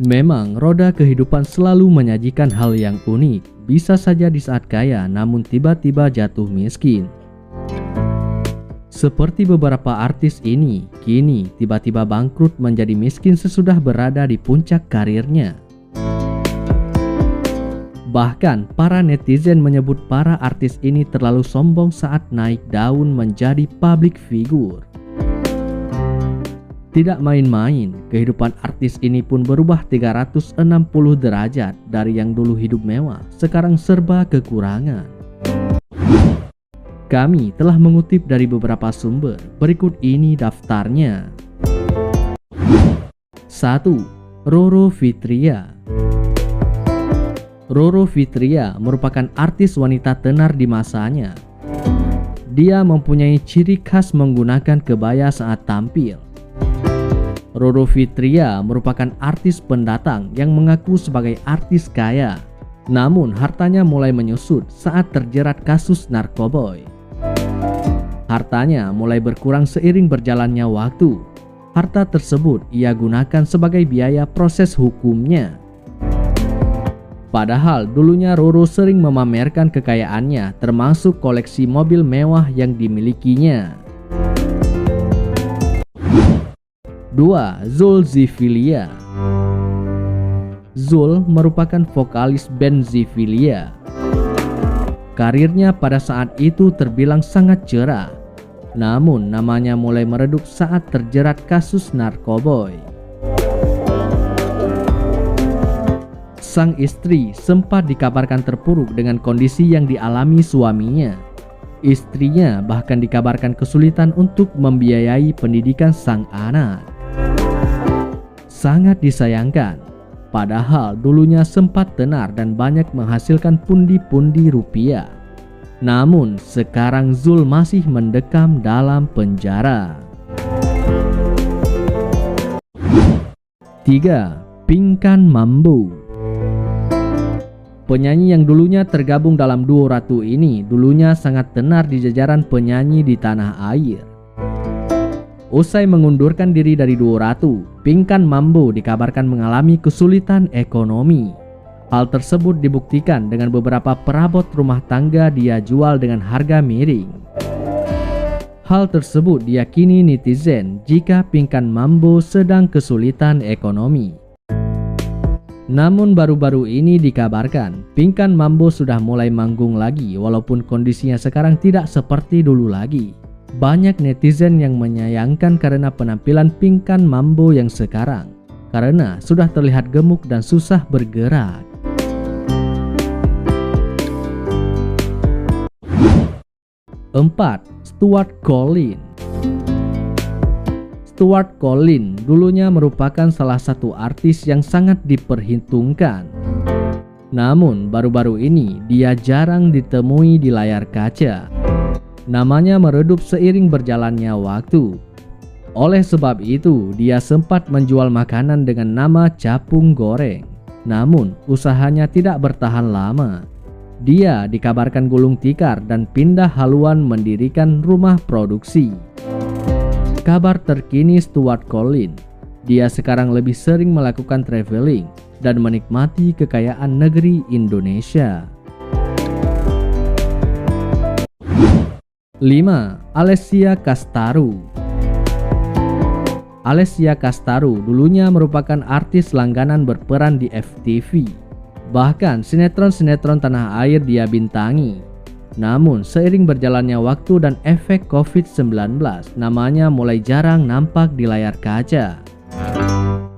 Memang roda kehidupan selalu menyajikan hal yang unik, bisa saja di saat kaya namun tiba-tiba jatuh miskin. Seperti beberapa artis ini, kini tiba-tiba bangkrut menjadi miskin sesudah berada di puncak karirnya. Bahkan para netizen menyebut para artis ini terlalu sombong saat naik daun menjadi public figure. Tidak main-main, kehidupan artis ini pun berubah 360 derajat dari yang dulu hidup mewah, sekarang serba kekurangan. Kami telah mengutip dari beberapa sumber, berikut ini daftarnya. 1. Roro Fitria. Roro Fitria merupakan artis wanita tenar di masanya. Dia mempunyai ciri khas menggunakan kebaya saat tampil. Roro Fitria merupakan artis pendatang yang mengaku sebagai artis kaya. Namun hartanya mulai menyusut saat terjerat kasus narkoboy. Hartanya mulai berkurang seiring berjalannya waktu. Harta tersebut ia gunakan sebagai biaya proses hukumnya. Padahal dulunya Roro sering memamerkan kekayaannya, termasuk koleksi mobil mewah yang dimilikinya. 2. Zulkiflia. Zul merupakan vokalis band Ziffilia. Karirnya pada saat itu terbilang sangat cerah. Namun namanya mulai meredup saat terjerat kasus narkoboy. Sang istri sempat dikabarkan terpuruk dengan kondisi yang dialami suaminya. Istrinya bahkan dikabarkan kesulitan untuk membiayai pendidikan sang anak. Sangat disayangkan, padahal dulunya sempat tenar dan banyak menghasilkan pundi-pundi rupiah. Namun sekarang Zul masih mendekam dalam penjara. 3. Pinkan Mambo. Penyanyi yang dulunya tergabung dalam duo Ratu ini dulunya sangat tenar di jajaran penyanyi di tanah air. Usai mengundurkan diri dari duo Ratu, Pinkan Mambo dikabarkan mengalami kesulitan ekonomi. Hal tersebut dibuktikan dengan beberapa perabot rumah tangga dia jual dengan harga miring. Hal tersebut diyakini netizen jika Pinkan Mambo sedang kesulitan ekonomi. Namun baru-baru ini dikabarkan Pinkan Mambo sudah mulai manggung lagi walaupun kondisinya sekarang tidak seperti dulu lagi. Banyak netizen yang menyayangkan karena penampilan Pinkan Mambo yang sekarang, karena sudah terlihat gemuk dan susah bergerak. 4. Stuart Collin. Stuart Collin dulunya merupakan salah satu artis yang sangat diperhitungkan. Namun baru-baru ini dia jarang ditemui di layar kaca. Namanya meredup seiring berjalannya waktu. Oleh sebab itu, dia sempat menjual makanan dengan nama capung goreng. Namun, usahanya tidak bertahan lama. Dia dikabarkan gulung tikar dan pindah haluan mendirikan rumah produksi. Kabar terkini Stuart Collin, dia sekarang lebih sering melakukan traveling dan menikmati kekayaan negeri Indonesia. 5. Alessia Castaro. Alessia Castaro dulunya merupakan artis langganan berperan di FTV. Bahkan sinetron-sinetron tanah air dia bintangi. Namun seiring berjalannya waktu dan efek COVID-19, namanya mulai jarang nampak di layar kaca.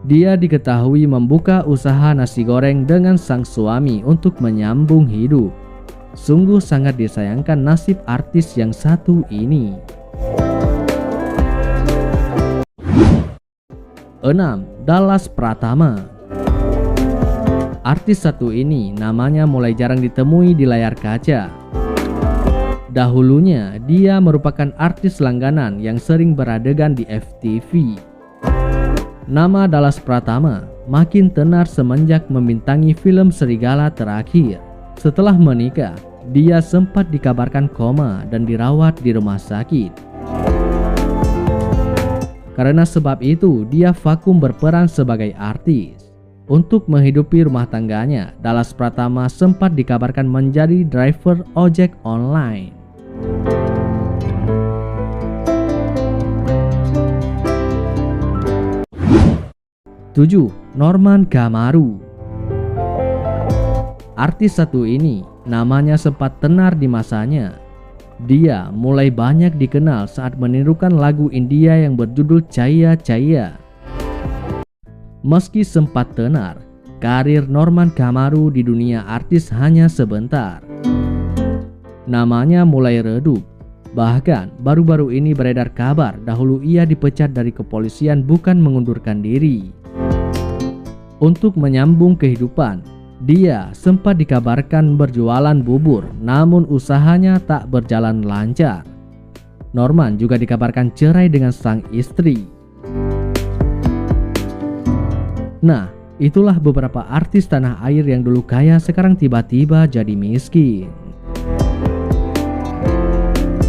Dia diketahui membuka usaha nasi goreng dengan sang suami untuk menyambung hidup. Sungguh sangat disayangkan nasib artis yang satu ini. 6. Dallas Pratama. Artis satu ini namanya mulai jarang ditemui di layar kaca. Dahulunya dia merupakan artis langganan yang sering beradegan di FTV. Nama Dallas Pratama makin tenar semenjak membintangi film Serigala Terakhir. Setelah menikah, dia sempat dikabarkan koma dan dirawat di rumah sakit. Karena sebab itu, dia vakum berperan sebagai artis. Untuk menghidupi rumah tangganya, Dallas Pratama sempat dikabarkan menjadi driver ojek online. Tujuh, Norman Gamaru. Artis satu ini namanya sempat tenar di masanya. Dia mulai banyak dikenal saat menirukan lagu India yang berjudul Chaya Chaya. Meski sempat tenar, karir Norman Gamaru di dunia artis hanya sebentar. Namanya mulai redup. Bahkan baru-baru ini beredar kabar dahulu ia dipecat dari kepolisian bukan mengundurkan diri. Untuk menyambung kehidupan, dia sempat dikabarkan berjualan bubur, namun usahanya tak berjalan lancar. Norman juga dikabarkan cerai dengan sang istri. Nah, itulah beberapa artis tanah air yang dulu kaya sekarang tiba-tiba jadi miskin.